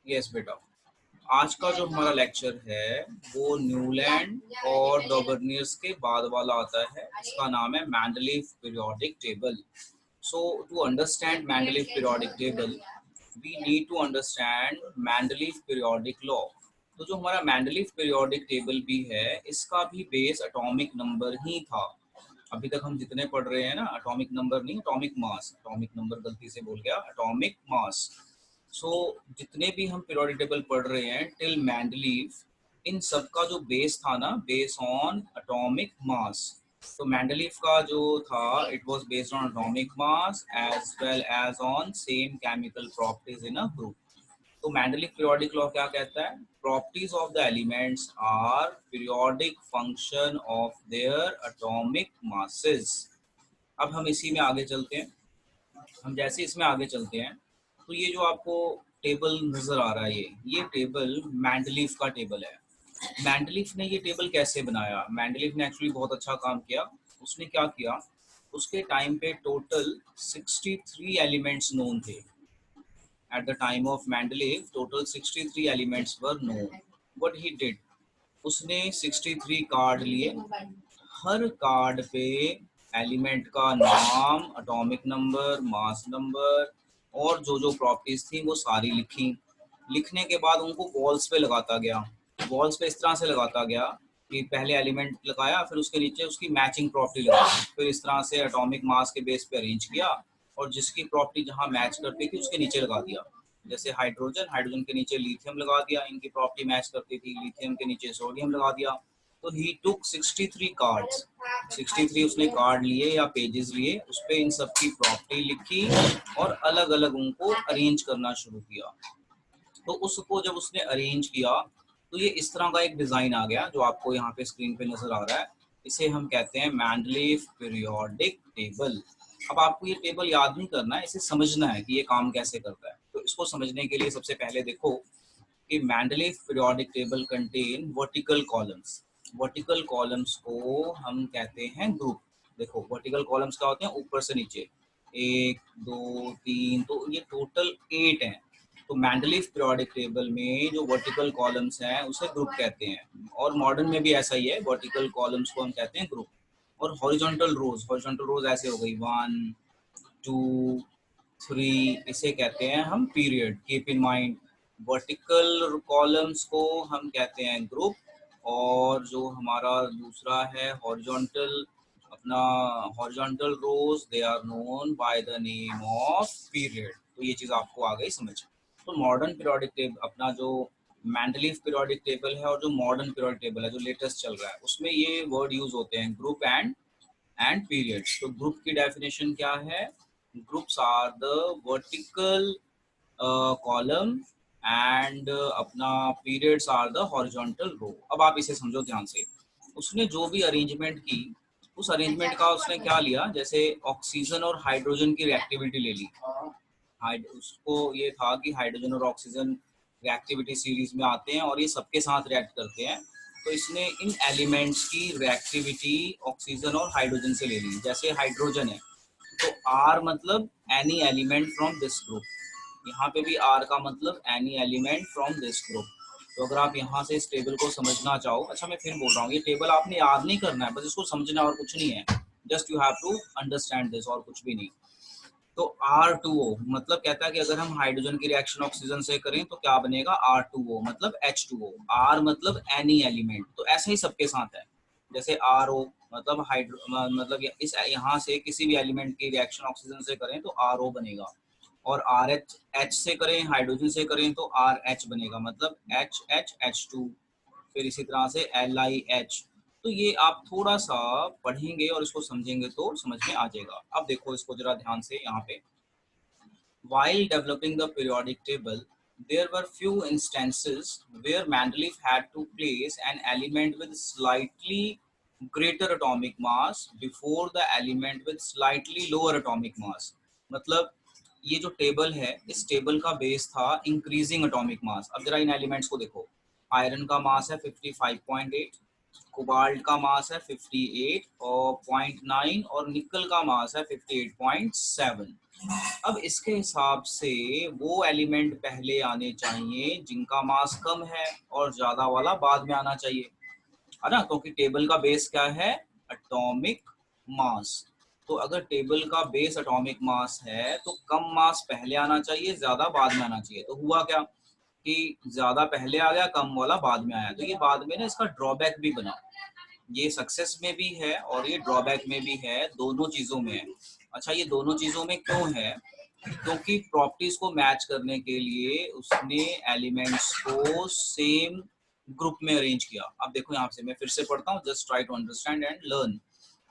Yes बेटा, आज का जो हमारा लेक्चर है वो न्यूलैंड और डॉबर्नियर्स के बाद वाला आता है। इसका नाम है Mendeleev periodic table. So to understand Mendeleev periodic table we need to understand Mendeleev periodic law. तो जो हमारा मैंडलीफ पीरियोडिक टेबल भी है, इसका भी बेस एटॉमिक नंबर ही था। अभी तक हम जितने पढ़ रहे हैं ना, एटॉमिक नंबर नहीं, एटॉमिक मास, एटॉमिक नंबर गलती से बोल गया, एटॉमिक मास। सो जितने भी हम पीरियोडिक टेबल पढ़ रहे हैं टिल मैंडलीफ, इन सब का जो बेस था ना, बेस ऑन एटॉमिक मास। तो मैंडलीफ का जो था, it was based on atomic mass as well as on same chemical properties in a group. तो मैंडलिक पीरियोडिक लॉ क्या कहता है? Properties of the elements are periodic function of their atomic masses. अब हम इसी में आगे चलते हैं। हम जैसे इसमें आगे चलते हैं तो ये जो आपको टेबल नजर आ रहा है, ये टेबल मैंडलीफ का टेबल है। मैंडलीफ ने ये टेबल कैसे बनाया? मैंडलीफ ने एक्चुअली बहुत अच्छा काम किया। उसने क्या किया, उसके टाइम पे टोटल 63 एलिमेंट्स नोन थे। At the time of Mendeleev, total 63 elements were known. What he did, उसने 63 कार्ड लिए। हर कार्ड पे एलिमेंट का नाम, एटॉमिक नंबर, मास नंबर और जो जो प्रॉपर्टीज थी वो सारी लिखी। लिखने के बाद उनको वॉल्स पे लगाता गया। वॉल्स पे इस तरह से लगाता गया कि पहले एलिमेंट लगाया, फिर उसके नीचे उसकी मैचिंग प्रॉपर्टी लगाई, फिर इस तरह से एटॉमिक मास के बेस पे अरेंज किया और जिसकी प्रॉपर्टी जहाँ मैच करती थी उसके नीचे लगा दिया। जैसे हाइड्रोजन, हाइड्रोजन के नीचे लिथियम लगा दिया, इनकी प्रॉपर्टी मैच करती थी, लिथियम के नीचे सोडियम लगा दिया। तो ही टुक 63 कार्ड्स, 63 उसने कार्ड लिए या पेजेस लिए, उस पर इन सब की प्रॉपर्टी लिखी और अलग अलग उनको अरेंज करना शुरू किया। तो उसको जब उसने अरेंज किया तो ये इस तरह का एक डिजाइन आ गया जो आपको यहाँ पे स्क्रीन पे नजर आ रहा है। इसे हम कहते हैं मैंडलीफ पीरियोडिक टेबल। अब आपको ये टेबल याद नहीं करना है, इसे समझना है कि ये काम कैसे करता है। तो इसको समझने के लिए सबसे पहले देखो कि Mendeleev periodic table contain vertical columns. Vertical columns को हम कहते हैं ग्रुप। देखो वर्टिकल कॉलम्स क्या होते हैं, ऊपर से नीचे, एक दो तीन, तो ये टोटल 8 हैं। तो मैंडलीफ पीरियोडिक टेबल में जो वर्टिकल कॉलम्स हैं उसे ग्रुप कहते हैं, और मॉडर्न में भी ऐसा ही है, वर्टिकल कॉलम्स को हम कहते हैं ग्रुप। और हॉरिजॉन्टल रोज, हॉरिजॉन्टल रोज ऐसे हो गई 1 2 3, इसे कहते हैं हम period. Keep in mind, vertical columns को हम कहते हैं ग्रुप, और जो हमारा दूसरा है हॉरिजॉन्टल, अपना horizontal rows, they are known by the name of period. तो ये चीज आपको आ गई समझ। तो मॉडर्न पीरियोडिक टेबल, अपना जो मैंडलीफ पीरियोडिक टेबल है और जो मॉडर्न पीरियोडिक टेबल है जो लेटेस्ट चल रहा है, उसमें ये वर्ड यूज होते हैं ग्रुप एंड पीरियड्स। तो ग्रुप की डेफिनेशन क्या है? Groups are the vertical column and अपना periods are the horizontal row. अब आप इसे समझो ध्यान से। उसने जो भी अरेंजमेंट की, उस अरेंजमेंट का उसने क्या लिया, जैसे ऑक्सीजन और हाइड्रोजन की रिएक्टिविटी ले ली। उसको ये था कि हाइड्रोजन और ऑक्सीजन रिएक्टिविटी सीरीज में आते हैं और ये सबके साथ रिएक्ट करते हैं। तो इसने इन एलिमेंट्स की रिएक्टिविटी ऑक्सीजन और हाइड्रोजन से ले ली। जैसे हाइड्रोजन है तो आर मतलब any element from this group, यहाँ पे भी आर का मतलब any element from this group. तो अगर आप यहाँ से इस टेबल को समझना चाहो, अच्छा मैं फिर बोल रहा हूँ, ये टेबल आपने याद नहीं करना है, बस इसको समझना और कुछ नहीं है। Just you have to understand this, और कुछ भी नहीं। तो R2O मतलब कहता है कि अगर हम हाइड्रोजन की रिएक्शन ऑक्सीजन से करें तो क्या बनेगा, R2O मतलब H2O। R मतलब एनी एलिमेंट, तो ऐसा ही सबके साथ है। जैसे RO मतलब हाइड्रो, मतलब इस यहाँ से किसी भी एलिमेंट की रिएक्शन ऑक्सीजन से करें तो RO बनेगा, और RH, H से करें, हाइड्रोजन से करें तो RH बनेगा, मतलब HH, H2। फिर इसी तरह से LiH। तो ये आप थोड़ा सा पढ़ेंगे और इसको समझेंगे तो समझ में आ जाएगा। अब देखो इसको जरा ध्यान से यहाँ पे। While developing the periodic table, there were few instances where Mendeleev had to place an element with slightly greater atomic mass before the element with slightly lower atomic mass। मतलब ये जो टेबल है, इस टेबल का base था increasing atomic mass. अब जरा इन elements को देखो। आयरन का मास है 55.8, कोबाल्ट का मास है 58 और 0.9 और निकल का मास है 58.7। अब इसके हिसाब से वो एलिमेंट पहले आने चाहिए जिनका मास कम है और ज्यादा वाला बाद में आना चाहिए, है ना, क्योंकि टेबल का बेस क्या है, एटॉमिक मास। तो अगर टेबल का बेस एटॉमिक मास है तो कम मास पहले आना चाहिए, ज्यादा बाद में आना चाहिए। तो हुआ क्या कि ज्यादा पहले आ गया, कम वाला बाद में आया। तो ये बाद में ना इसका ड्रॉबैक भी बना, ये सक्सेस में भी है और ये ड्रॉबैक में भी है, दोनों चीजों में है। अच्छा, ये दोनों चीजों में क्यों है? क्योंकि प्रॉपर्टीज को मैच करने के लिए उसने एलिमेंट्स को सेम ग्रुप में अरेंज किया। अब देखो यहाँ से मैं फिर से पढ़ता हूँ, just try to understand and learn.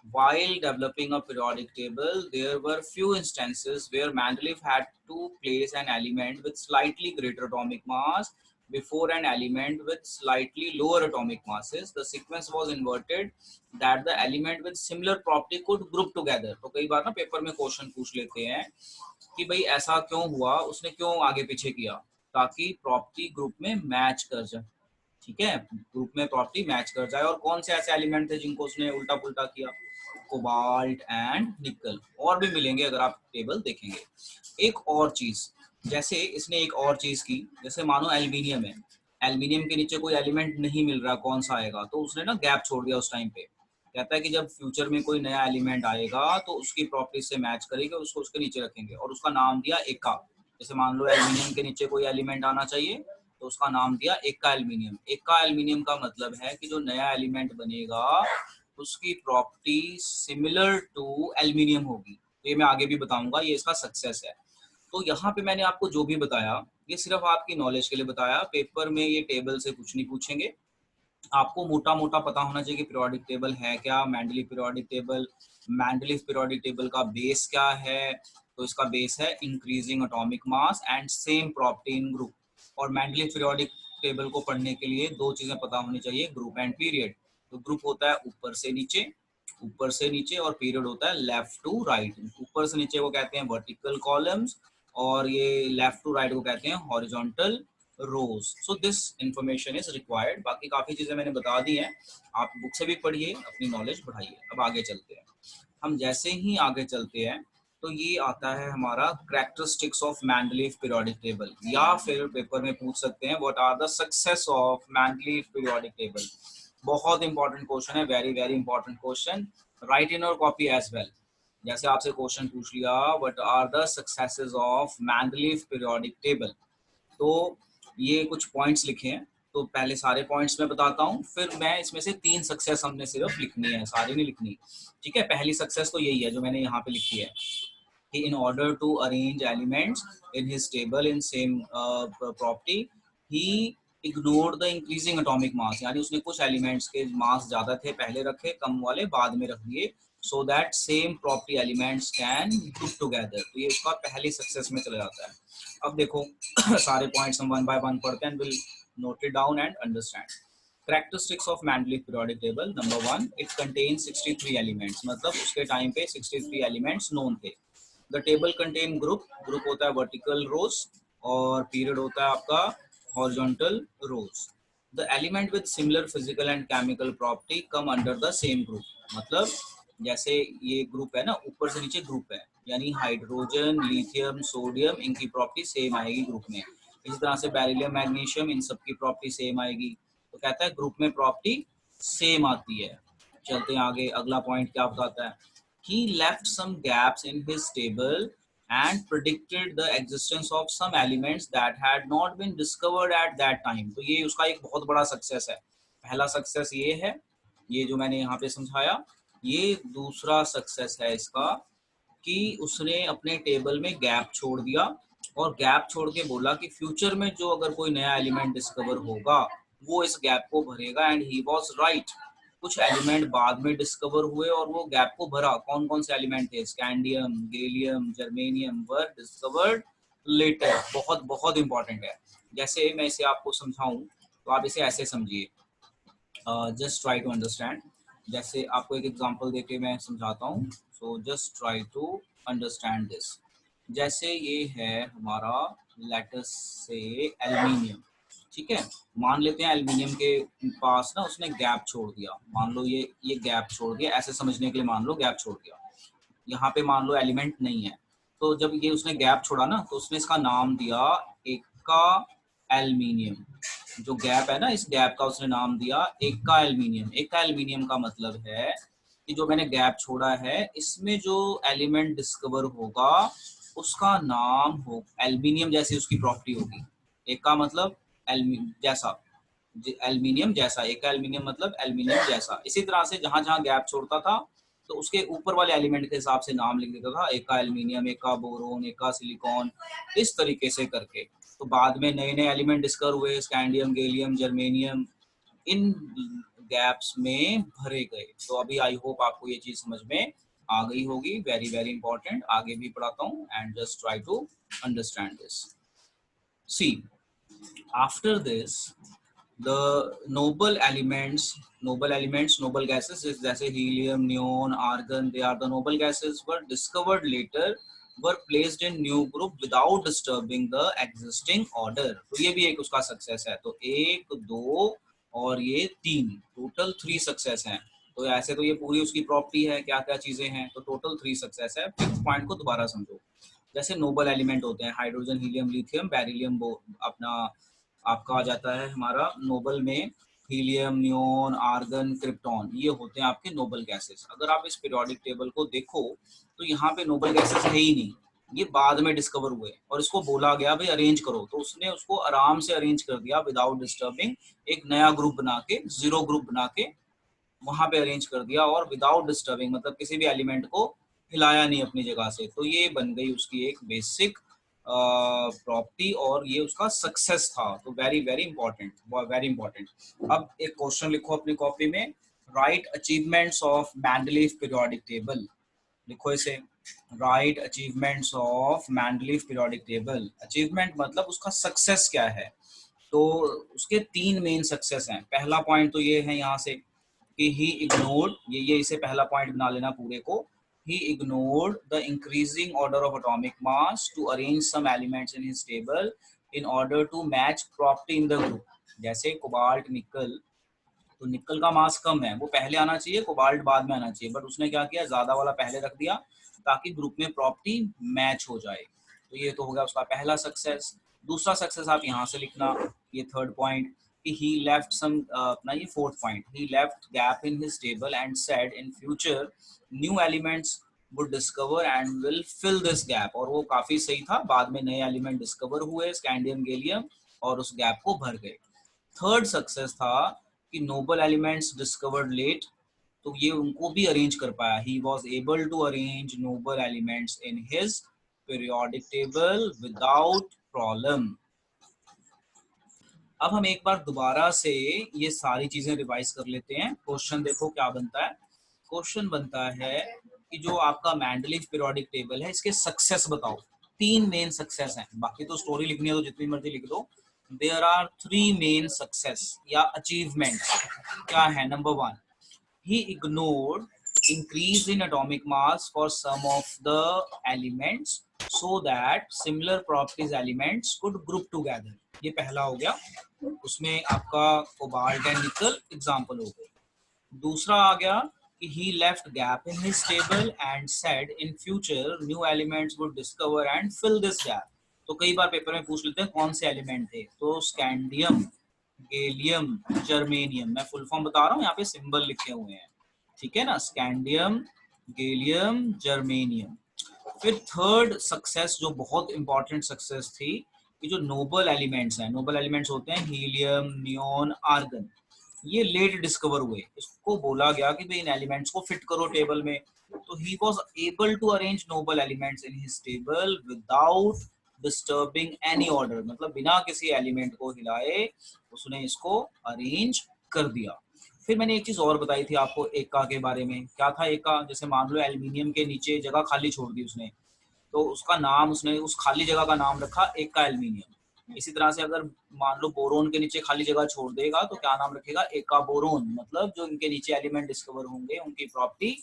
While developing a periodic table, there were few instances where Mendeleev had to place an element with slightly greater atomic mass before an element with slightly lower atomic masses. The sequence was inverted that the element with similar property could group together. तो कई बार ना paper में question पूछ लेते हैं कि भाई ऐसा क्यों हुआ, उसने क्यों आगे पीछे किया, ताकि प्रॉपर्टी ग्रुप में मैच कर जाए। ठीक है, ग्रुप में प्रॉपर्टी मैच कर जाए। और कौन से ऐसे एलिमेंट थे जिनको उसने उल्टा पुल्टा किया? कोबाल्ट एंड निकल। और भी मिलेंगे अगर आप टेबल देखेंगे। एक और चीज, जैसे इसने एक और चीज की, जैसे मानो एल्यूमिनियम है, एल्यूमिनियम के नीचे कोई एलिमेंट नहीं मिल रहा, कौन सा आएगा? तो उसने ना गैप छोड़ दिया उस टाइम पे। कहता है कि जब फ्यूचर में कोई नया एलिमेंट आएगा तो उसकी प्रॉपर्टी से मैच करेंगे, उसको उसके नीचे रखेंगे, और उसका नाम दिया एका। जैसे मान लो एल्यूमिनियम के नीचे कोई एलिमेंट आना चाहिए तो उसका नाम दिया एका एल्यूमिनियम। एका एल्यूमिनियम का मतलब है कि जो नया एलिमेंट बनेगा उसकी प्रॉपर्टी सिमिलर टू एल्यूमिनियम होगी। तो ये मैं आगे भी बताऊंगा, ये इसका सक्सेस है। तो यहाँ पे मैंने आपको जो भी बताया ये सिर्फ आपकी नॉलेज के लिए बताया, पेपर में ये टेबल से कुछ नहीं पूछेंगे। आपको मोटा मोटा पता होना चाहिए कि पीरियोडिक टेबल है क्या, Mendeleev periodic table. Mendeleev periodic table का बेस क्या है? तो इसका बेस है increasing atomic mass and same property in group. और मेंडलीव पीरियोडिक टेबल को पढ़ने के लिए दो चीजें पता होनी चाहिए, ग्रुप एंड पीरियड। तो ग्रुप होता है ऊपर से नीचे, ऊपर से नीचे, और पीरियड होता है लेफ्ट टू राइट। ऊपर से नीचे को कहते हैं वर्टिकल कॉलम्स और ये लेफ्ट टू राइट को कहते हैं horizontal rows. So this information is required. बाकी काफी चीजें मैंने बता दी हैं, आप बुक से भी पढ़िए, अपनी नॉलेज बढ़ाइए। अब आगे चलते हैं। हम जैसे ही आगे चलते हैं तो ये आता है हमारा characteristics of Mendeleev periodic table, या फिर पेपर में पूछ सकते हैं what are the success of Mendeleev periodic table. बहुत इंपॉर्टेंट क्वेश्चन है, very very important question. Write in और कॉपी एज वेल। जैसे आपसे क्वेश्चन पूछ लिया what are the successes of Mendeleev periodic table, तो ये कुछ पॉइंट्स लिखे हैं। तो पहले सारे पॉइंट्स मैं बताता हूँ, फिर मैं इसमें से 3 सक्सेस हमने सिर्फ लिखनी है, सारी नहीं लिखनी। ठीक है, पहली सक्सेस तो यही है जो मैंने यहाँ पे लिखी है कि in order to arrange elements in his table in same property, he ignored the increasing atomic mass। यानी उसने कुछ एलिमेंट्स के मास ज्यादा थे पहले रखे, कम वाले बाद में रख दिए, so that same property elements can group together। तो ये उसका पहली सक्सेस में चला जाता है। अब देखो सारे पॉइंट्स हम वन बाय वन पढ़ते हैं, will note it down and understand. Characteristics of Mendeleev periodic table, number 1, it contains 63 elements। मतलब उसके टाइम पे 63 elements known थे। The table contain group, group होता है वर्टिकल रोज और पीरियड होता है आपका horizontal rows. The element with similar physical and chemical property come under the same group. मतलब जैसे ये ग्रुप है ना, ऊपर से नीचे ग्रुप है, यानी हाइड्रोजन, लिथियम, सोडियम, इनकी प्रॉपर्टी सेम आएगी ग्रुप में। इसी तरह से बेरिलियम, मैग्नीशियम, इन सब की प्रॉपर्टी सेम आएगी। तो कहता है ग्रुप में प्रॉपर्टी सेम आती है। चलते हैं आगे, अगला पॉइंट क्या बताता है? He left some gaps in his table and predicted the existence of some elements that had not been discovered at that time। तो ये उसका एक बहुत बड़ा सक्सेस है। पहला सक्सेस ये है, ये जो मैंने यहाँ पे समझाया। ये दूसरा सक्सेस है इसका कि उसने अपने टेबल में गैप छोड़ दिया, और गैप छोड़ के बोला कि फ्यूचर में जो अगर कोई नया एलिमेंट डिस्कवर होगा वो इस गैप को भरेगा, एंड ही वाज राइट। कुछ एलिमेंट बाद में डिस्कवर हुए और वो गैप को भरा। कौन कौन से एलिमेंट थे? Scandium, gallium, germanium were discovered letter. बहुत बहुत इंपॉर्टेंट है। जैसे मैं इसे आपको समझाऊं तो आप इसे ऐसे समझिए, जस्ट ट्राई टू अंडरस्टैंड। जैसे आपको एक एग्जांपल देके मैं समझाता हूँ, so just try to understand this. जैसे ये है हमारा लेटस से एल्यूमिनियम, ठीक है। मान लेते हैं एल्युमिनियम के पास ना उसने गैप छोड़ दिया, मान लो ये गैप छोड़ दिया, ऐसे समझने के लिए मान लो गैप छोड़ दिया, यहाँ पे मान लो एलिमेंट नहीं है, तो जब ये उसने गैप छोड़ा ना तो उसने इसका नाम दिया एका एल्युमिनियम। जो गैप है ना, इस गैप का उसने नाम दिया एका एल्युमिनियम। एका एल्युमिनियम का मतलब है कि जो मैंने गैप छोड़ा है इसमें जो एलिमेंट डिस्कवर होगा उसका नाम हो एल्युमिनियम जैसी उसकी प्रॉपर्टी होगी। एका मतलब जैसा, एल्युमिनियम जैसा, एका एल्युमिनियम मतलब एल्युमिनियम जैसा। इसी तरह से जहां जहां गैप छोड़ता था तो उसके ऊपर वाले एलिमेंट के हिसाब से नाम लिख देता था, एका एल्युमिनियम, एका बोरोन, एका सिलिकॉन, इस तरीके से करके। तो बाद में नए नए एलिमेंट डिस्कवर हुए, स्कैंडियम, गैलियम, जर्मेनियम, इन गैप्स में भरे गए। तो अभी आई होप आपको ये चीज समझ में आ गई होगी। वेरी वेरी इंपॉर्टेंट, आगे भी पढ़ाता हूँ and just try to understand this. See, after this the noble gases is जैसे helium, neon, argon, they are the noble gases, were discovered later, were placed in new group without disturbing the existing order। तो ये भी एक उसका success है। तो 1, 2 और ये 3, टोटल 3 सक्सेस हैं। तो ऐसे तो ये पूरी उसकी प्रॉपर्टी है, क्या क्या चीजें हैं, तो टोटल 3 सक्सेस है। फिफ्थ पॉइंट को दोबारा समझो। जैसे नोबल एलिमेंट होते हैं हाइड्रोजन, हीलियम, लिथियम, बेरिलियम, अपना आपका आ जाता है हमारा नोबल में हीलियम, नियोन, आर्गन, क्रिप्टॉन, ये होते हैं आपके नोबल गैसेस। अगर आप इस पीरियोडिक टेबल को देखो तो यहाँ पे नोबल गैसेस है ही नहीं, ये बाद में डिस्कवर हुए और इसको बोला गया भाई अरेंज करो, तो उसने उसको आराम से अरेंज कर दिया विदाउट डिस्टर्बिंग। एक नया ग्रुप बना के, जीरो ग्रुप बना के वहां पे अरेंज कर दिया और विदाउट डिस्टर्बिंग मतलब किसी भी एलिमेंट को हिलाया नहीं अपनी जगह से। तो ये बन गई उसकी एक बेसिक प्रॉपर्टी और ये उसका सक्सेस था। तो very very important, very important. अब एक क्वेश्चन लिखो अपनी कॉपी में, right achievements of Mendeleev periodic table. लिखो इसे, right achievements of Mendeleev periodic table. Achievement मतलब उसका सक्सेस क्या है। तो उसके 3 मेन सक्सेस हैं। पहला पॉइंट तो ये है यहाँ से कि ही इग्नोर्ड, ये इसे पहला पॉइंट बना लेना पूरे को। he ignored the increasing order of atomic mass to arrange some elements in his table in order to match property in the group। जैसे कोबाल्ट, निकल, तो निकल का मास कम है, वो पहले आना चाहिए, कोबाल्ट बाद में आना चाहिए, बट उसने क्या किया, ज्यादा वाला पहले रख दिया ताकि ग्रुप में प्रॉपर्टी मैच हो जाए। तो ये तो हो गया उसका पहला सक्सेस। दूसरा सक्सेस आप यहाँ से लिखना, ये थर्ड पॉइंट कि he left some अपना ये fourth point, he left gap in his table and said in future new elements would discover and will fill this gap। और वो काफी सही था, बाद में नए एलिमेंट डिस्कवर हुए, स्कैंडियम, गैलियम, और उस गैप को भर गए। थर्ड सक्सेस था कि नोबल एलिमेंट्स डिस्कवर्ड लेट, तो ये उनको भी अरेंज कर पाया। He was able to arrange noble elements in his periodic table without problem. अब हम एक बार दोबारा से ये सारी चीजें रिवाइज कर लेते हैं। क्वेश्चन देखो क्या बनता है। क्वेश्चन बनता है कि जो आपका मेंडलीफ पीरियोडिक टेबल है इसके सक्सेस बताओ। 3 मेन सक्सेस हैं, बाकी तो स्टोरी लिखनी है तो जितनी मर्जी लिख दो। देयर आर 3 मेन सक्सेस या अचीवमेंट। क्या है? Number 1, he ignored increase in atomic mass for some of the elements so that similar properties elements could group together। ये पहला हो गया, उसमें आपका कोबाल्ट एंड निकल एग्जांपल हो गए। दूसरा आ गया कि he left gap in his table and said in future new elements would discover and fill this gap। तो कई बार पेपर में पूछ लेते हैं कौन से एलिमेंट थे, तो स्कैंडियम, गैलियम, जर्मेनियम। मैं फुल फॉर्म बता रहा हूँ, यहाँ पे सिंबल लिखे हुए हैं, ठीक है ना, स्कैंडियम, गैलियम, जर्मेनियम। फिर थर्ड सक्सेस जो बहुत इंपॉर्टेंट सक्सेस थी कि जो नोबल एलिमेंट्स हैं, नोबल एलिमेंट्स होते हैं हीलियम, नियोन, आर्गन, ये लेट डिस्कवर हुए। इसको बोला गया कि भाई इन एलिमेंट्स को फिट करो टेबल में। तो he was able to arrange noble elements in his table without disturbing any order, मतलब बिना किसी एलिमेंट को हिलाए उसने इसको अरेंज कर दिया। फिर मैंने एक चीज और बताई थी आपको एका के बारे में। क्या था एका? जैसे मान लो एल्युमिनियम के नीचे जगह खाली छोड़ दी उसने, तो उसका नाम, उसने उस खाली जगह का नाम रखा एका एल्युमिनियम। इसी तरह से अगर मान लो बोरोन के नीचे खाली जगह छोड़ देगा तो क्या नाम रखेगा? एका बोरोन। मतलब जो इनके नीचे एलिमेंट डिस्कवर होंगे उनकी प्रॉपर्टी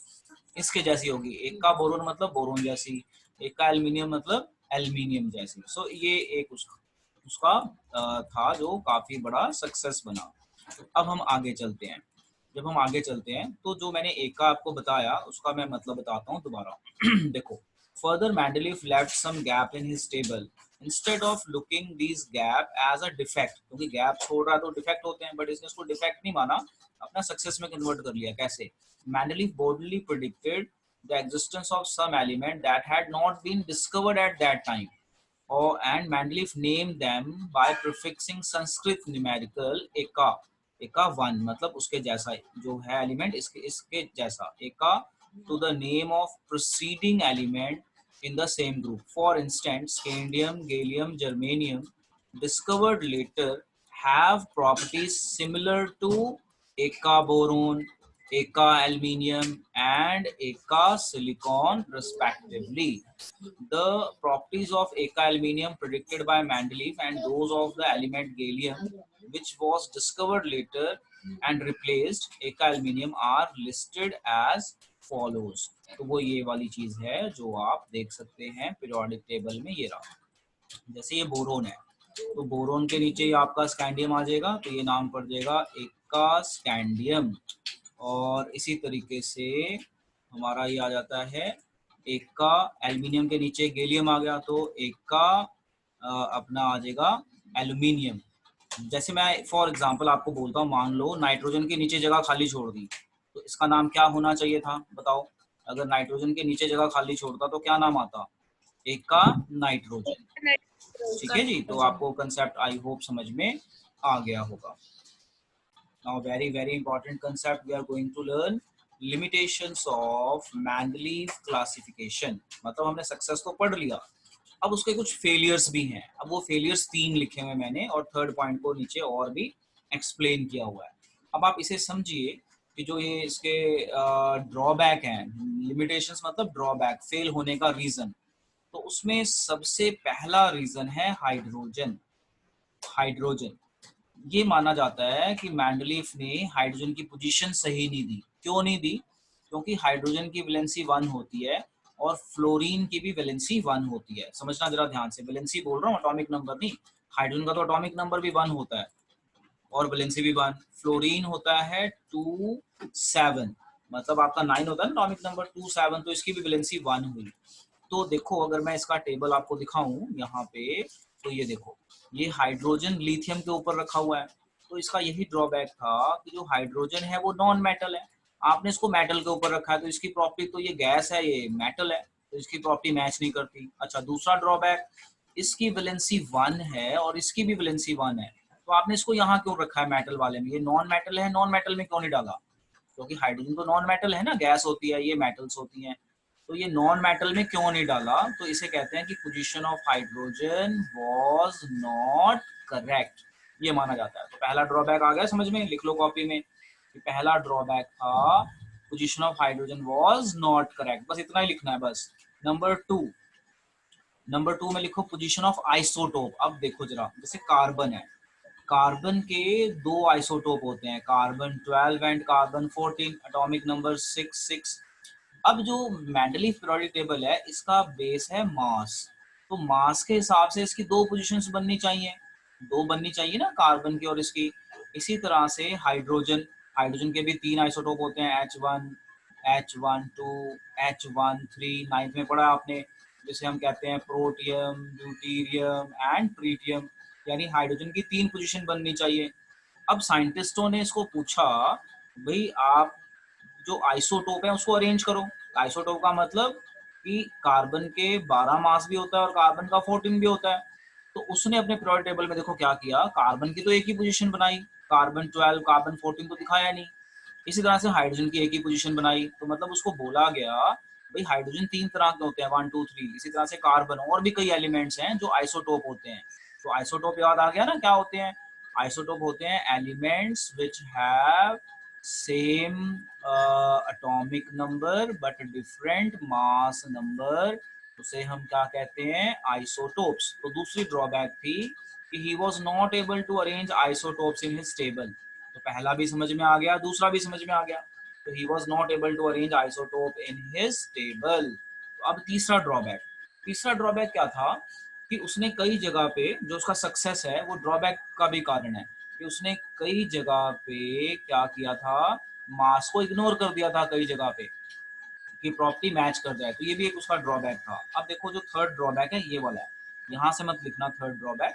इसके जैसी होगी। एका बोरोन मतलब बोरोन जैसी, एका एल्युमिनियम मतलब एल्युमिनियम जैसी। सो ये एक उसका उसका था जो काफी बड़ा सक्सेस बना। अब हम आगे चलते हैं। जब हम आगे चलते हैं तो जो मैंने एक का आपको बताया उसका मैं मतलब बताता हूँ दोबारा। देखो, further Mendeleev left some gap in his table instead of looking this gap as a defect, क्योंकि गैप छोड़ रहा है तो डिफेक्ट होते हैं, बट इसने उसको डिफेक्ट नहीं माना, अपना सक्सेस में कन्वर्ट कर लिया। कैसे? Mendeleev boldly predicted the existence of some element that had not been discovered at that time, or and Mendeleev named them by prefixing Sanskrit numerical eka, eka one, मतलब उसके जैसा जो है एलिमेंट इसके इसके जैसा eka to the name of preceding element in the same group. For instance, scandium, gallium, germanium discovered later have properties similar to eka boron, eka aluminium and eka silicon respectively. The properties of eka aluminium predicted by Mendeleev and those of the element gallium, which was discovered later and replaced eka aluminium, are listed as follows. तो वो ये वाली चीज है जो आप देख सकते हैं पीरियोडिक टेबल में, ये रहा। जैसे ये बोरोन है तो बोरोन के नीचे ये आपका स्कैंडियम आ जाएगा, तो ये नाम पड़ जाएगा एका स्कैंडियम। और इसी तरीके से हमारा ये आ जाता है एक का एल्यूमिनियम के नीचे गैलियम आ गया तो एक का अपना आ जाएगा एल्यूमिनियम। जैसे मैं फॉर एग्जांपल आपको बोलता हूँ, मान लो नाइट्रोजन के नीचे जगह खाली छोड़ दी, तो इसका नाम क्या होना चाहिए था बताओ? अगर नाइट्रोजन के नीचे जगह खाली छोड़ता तो क्या नाम आता? एक का नाइट्रोजन। ठीक है जी, तो आपको कंसेप्ट आई होप समझ में आ गया होगा। Now very important concept we are going to learn, limitations of Mendeleev classification। मतलब हमने सक्सेस तो पढ़ लिया, अब उसके कुछ फेलियर्स भी हैं। अब वो फेलियर्स 3 लिखे हुए मैंने और थर्ड पॉइंट को नीचे और भी एक्सप्लेन किया हुआ है। अब आप इसे समझिए कि जो ये इसके ड्रॉबैक हैं, लिमिटेशंस मतलब ड्रॉबैक, फेल होने का रीजन, तो उसमें सबसे पहला रीजन है हाइड्रोजन। हाइड्रोजन ये माना जाता है कि मैंडलीफ ने हाइड्रोजन की पोजीशन सही नहीं दी। क्यों नहीं दी? क्योंकि हाइड्रोजन की वैलेंसी 1 होती है और फ्लोरीन की भी वैलेंसी 1 होती है। समझना जरा ध्यान से, वैलेंसी बोल रहा हूँ, एटॉमिक नंबर नहीं। हाइड्रोजन का तो एटॉमिक नंबर भी 1 होता है और वैलेंसी भी 1। फ्लोरीन होता है 2 7, मतलब आपका 9 होता है ना एटॉमिक नंबर, 2 7, तो इसकी भी वैलेंसी 1 हुई। तो देखो अगर मैं इसका टेबल आपको दिखाऊं यहाँ पे, तो ये देखो ये हाइड्रोजन लिथियम के ऊपर रखा हुआ है। तो इसका यही ड्रॉबैक था कि जो हाइड्रोजन है वो नॉन मेटल है, आपने इसको मेटल के ऊपर रखा है, तो इसकी प्रॉपर्टी, तो ये गैस है ये मेटल है, तो इसकी प्रॉपर्टी मैच नहीं करती। अच्छा, दूसरा ड्रॉबैक, इसकी वैलेंसी 1 है और इसकी भी वैलेंसी 1 है, तो आपने इसको यहाँ क्यों रखा है मेटल वाले में? ये नॉन मेटल है, नॉन मेटल में क्यों नहीं डाला? क्योंकि हाइड्रोजन तो नॉन मेटल है ना, गैस होती है, ये मेटल्स होती हैं, तो ये नॉन मेटल में क्यों नहीं डाला? तो इसे कहते हैं कि position of hydrogen was not correct, ये माना जाता है। तो पहला ड्रॉबैक आ गया समझ में, लिख लो कॉपी में कि पहला ड्रॉबैक था position of hydrogen was not correct, बस इतना ही लिखना है बस। नंबर टू में लिखो पोजीशन ऑफ आइसोटोप। अब देखो जरा, जैसे कार्बन है, कार्बन के 2 आइसोटोप होते हैं, carbon 12 and carbon 14, atomic number 6 अब जो मेंडलीफ पीरियोडिक टेबल है इसका बेस है मास, तो मास के हिसाब से इसकी 2 पोजीशंस बननी चाहिए, 2 बननी चाहिए ना कार्बन की और इसकी। इसी तरह से हाइड्रोजन, हाइड्रोजन के भी 3 आइसोटोप होते हैं, H1 H12 H13, नाइन्थ में पढ़ा आपने, जिसे हम कहते हैं प्रोटियम, ड्यूटीरियम एंड ट्रीटियम, यानी हाइड्रोजन की 3 पोजीशन बननी चाहिए। अब साइंटिस्टों ने इसको पूछा, भाई आप जो आइसोटोप है उसको अरेंज करो। आइसोटोप का मतलब कि कार्बन के 12 मास भी होता है और कार्बन का 14 भी होता है। तो उसने अपने पीरियोडिक टेबल में देखो क्या किया, कार्बन की तो एक ही पोजीशन बनाई, कार्बन 12 कार्बन 14 तो दिखाया नहीं। इसी तरह से हाइड्रोजन की एक ही पोजीशन बनाई, तो मतलब उसको बोला गया भाई हाइड्रोजन 3 तरह के होते हैं, 1 2 3। इसी तरह से कार्बन और भी कई एलिमेंट्स हैं जो आइसोटोप होते हैं। तो आइसोटोप याद आ गया ना क्या होते हैं? आइसोटोप होते हैं elements which have same atomic number but different mass number, उसे हम क्या कहते हैं? आइसोटोप्स। तो दूसरी ड्रॉबैक थी कि he was not able to arrange isotopes in his table. तो पहला भी समझ में आ गया, दूसरा भी समझ में आ गया, तो he was not able to arrange isotope in his table. तो अब तीसरा ड्रॉबैक क्या था कि उसने कई जगह पे जो उसका सक्सेस है वो ड्रॉबैक का भी कारण है कि उसने कई जगह पे क्या किया था, मास को इग्नोर कर दिया था कई जगह पे कि प्रॉपर्टी मैच कर जाए, तो ये भी एक उसका ड्रॉबैक था। अब देखो जो थर्ड ड्रॉबैक है ये वाला है, यहाँ से मत लिखना थर्ड ड्रॉबैक,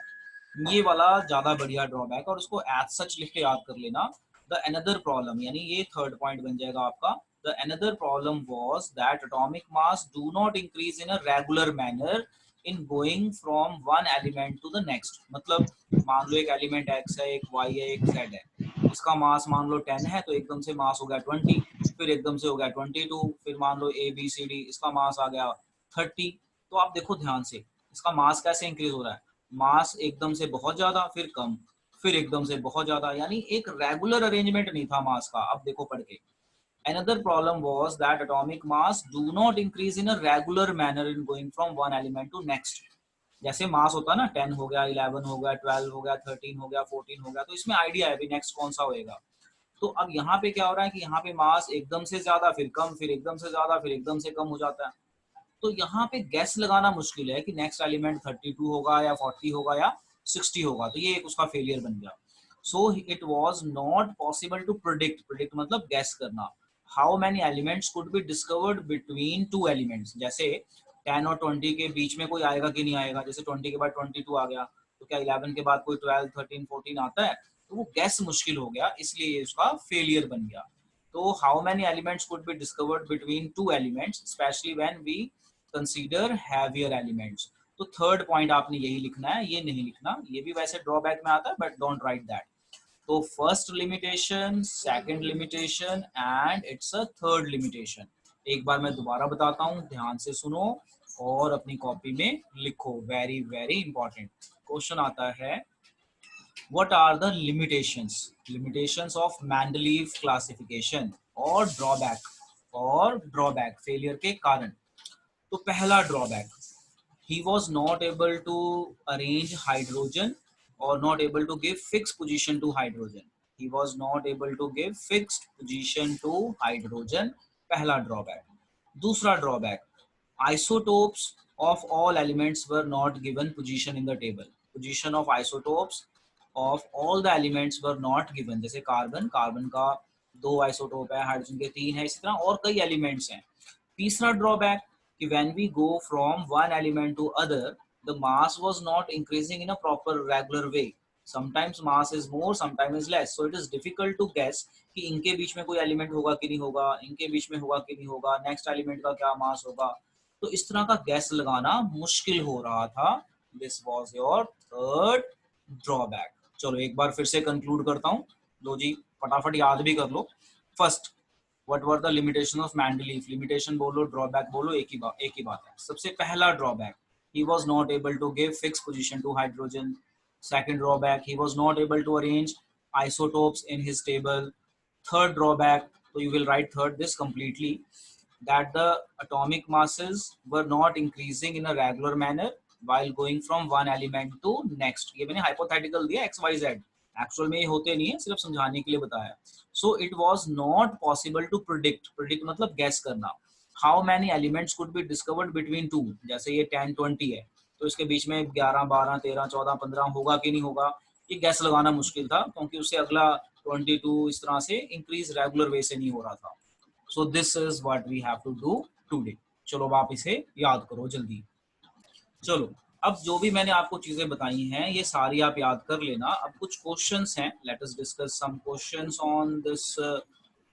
ये वाला ज्यादा बढ़िया ड्रॉबैक और उसको एज सच लिख के याद कर लेना। द अनदर प्रॉब्लम, यानी ये थर्ड पॉइंट बन जाएगा आपका। The another problem was that atomic mass do not increase in a regular manner in going from one element to the next. मतलब मान लो एक एलिमेंट एक्स है, एक वाई है, एक जेड है, इसका मास मान लो 10 है, तो एकदम से मास हो गया 20, फिर एकदम से हो गया 22, फिर मान लो ए बी सी डी, इसका मास आ गया 30। तो आप देखो ध्यान से इसका मास कैसे इंक्रीज हो रहा है, मास एकदम से बहुत ज्यादा, फिर कम, फिर एकदम से बहुत ज्यादा, यानी एक रेगुलर अरेंजमेंट नहीं था मास का। अब देखो पढ़ के, another problem was that atomic mass do not increase in a regular manner in going from one element to next। जैसे मास होता है ना, 10 हो गया, 11 हो गया, 12 हो गया, 13 हो गया, 14 हो गया, तो इसमें आइडिया है भी नेक्स्ट कौन सा होएगा। तो अब यहाँ पे क्या हो रहा है कि यहाँ पे मास एकदम से ज्यादा, फिर कम, फिर एकदम से ज्यादा, फिर एकदम से कम हो जाता है। तो यहाँ पे गैस लगाना मुश्किल है कि नेक्स्ट एलिमेंट 32 होगा या 40 होगा या 60 होगा, तो ये एक उसका फेलियर बन गया। So it was not possible to predict, predict मतलब गैस करना, how many elements could be discovered between two elements. जैसे 10 और 20 के बीच में कोई आएगा कि नहीं आएगा, जैसे 20 के बाद 22 आ गया, तो क्या 11 के बाद कोई 12, 13, 14 आता है, तो वो गैस मुश्किल हो गया, इसलिए उसका फेलियर बन गया। तो how many elements could be discovered between two elements specially when we consider heavier elements. तो थर्ड पॉइंट आपने यही लिखना है, ये नहीं लिखना, ये भी वैसे ड्रॉबैक में आता है बट डोंट राइट दैट। तो first limitation, second limitation and it's a third limitation. एक बार मैं दोबारा बताता हूँ, ध्यान से सुनो और अपनी कॉपी में लिखो, वेरी वेरी इंपॉर्टेंट क्वेश्चन आता है। What are the limitations of Mendeleev classification और ड्रॉबैक फेलियर के कारण। तो पहला drawback, he was not able to arrange hydrogen or not able to give fixed position to hydrogen। he was not able to give fixed position to hydrogen, पहला drawback. दूसरा drawback, isotopes of all elements were not given position in the table। position of isotopes of all the elements were not given। जैसे carbon, carbon का 2 isotope है, hydrogen के 3 है, इस तरह और कई एलिमेंट्स हैं। तीसरा ड्रॉबैक कि when we go from one element to other the mass was not increasing in a proper regular way। sometimes mass is more, sometimes is less, so it is difficult to guess कि इनके बीच में कोई element होगा कि नहीं होगा, इनके बीच में होगा कि नहीं होगा, नेक्स्ट एलिमेंट का क्या मास होगा, तो इस तरह का गैस लगाना मुश्किल हो रहा था। This was your third drawback. चलो एक बार फिर से कंक्लूड करता हूँ, लो जी फटाफट याद भी कर लो। First, what were the limitation of Mendeleev, limitation बोलो ड्रॉबैक बोलो, एक ही बात है। सबसे पहला drawback, he was not able to give fixed position to hydrogen। second drawback, he was not able to arrange isotopes in his table। third drawback, so you will write third this completely, that the atomic masses were not increasing in a regular manner while going from one element to next। ये मैंने hypothetical दिया xyz, actual में ये होते नहीं है, सिर्फ समझाने के लिए बताया। So it was not possible to predict, predict मतलब गैस करना, how many elements could be discovered between two. जैसे ये 10 20 है, तो इसके बीच में 11 12 13 14 15 होगा कि नहीं होगा, ये गैस लगाना मुश्किल था, क्योंकि उससे अगला 22 इस तरह से इंक्रीज रेगुलर वे से नहीं हो रहा था। So this is what we have to do today. चलो अब आप इसे याद करो जल्दी। चलो अब जो भी मैंने आपको चीजें बताई हैं ये सारी आप याद कर लेना। अब कुछ क्वेश्चंस हैं, let us discuss some questions on this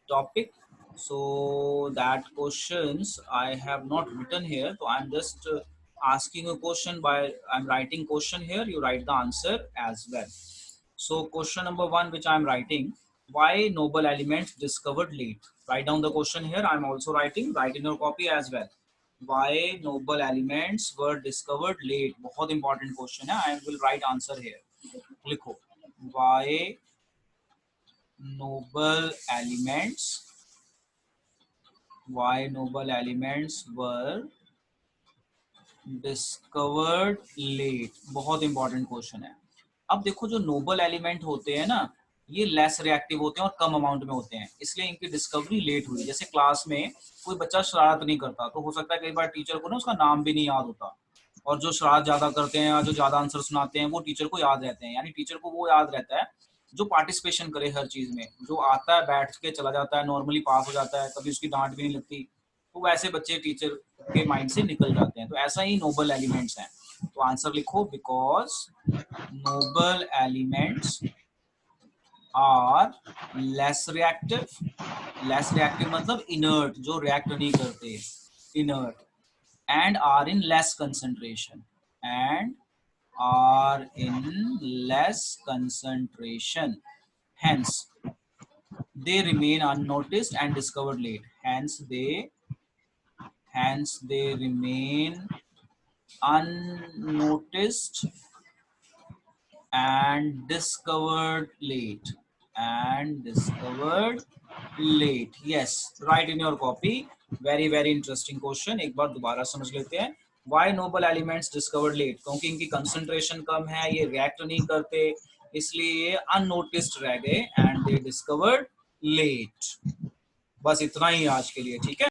topic. so that questions I have not written here, so I'm just asking a question by, I'm writing question here, you write the answer as well। so question number 1 which I'm writing, why noble elements discovered late। write down the question here, I'm also writing, write in your copy as well। why noble elements were discovered late, बहुत important question है, I will write answer here। लिखो, why noble elements, why noble elements were discovered late, बहुत important question है। अब देखो जो Nobel element होते हैं ना, ये लेस रिएक्टिव होते हैं और कम अमाउंट में होते हैं, इसलिए इनकी डिस्कवरी लेट हुई। जैसे क्लास में कोई बच्चा शरारत नहीं करता, तो हो सकता है कई बार टीचर को ना उसका नाम भी नहीं याद होता, और जो शरारत ज्यादा करते हैं या जो ज्यादा आंसर सुनाते हैं वो टीचर को याद रहते हैं। यानी टीचर को वो याद रहता है जो पार्टिसिपेशन करे हर चीज में, जो आता है बैठ के चला जाता है, नॉर्मली पास हो जाता है, कभी उसकी डांट भी नहीं लगती, तो वैसे बच्चे टीचर के माइंड से निकल जाते हैं। तो ऐसा ही नोबल एलिमेंट्स हैं। तो आंसर लिखो, because noble elements are less reactive. Less reactive मतलब इनर्ट, जो रिएक्ट नहीं करते, inert, and are in less concentration, and are in less concentration, hence they remain unnoticed and discovered late. Hence they remain unnoticed and discovered late, and discovered late. Yes, write in your copy. Very interesting question, एक बार दोबारा समझ लेते हैं। Why noble elements discovered late? क्योंकि इनकी concentration कम है, ये react नहीं करते, इसलिए ये unnoticed रह गए and they discovered late। बस इतना ही आज के लिए, ठीक है।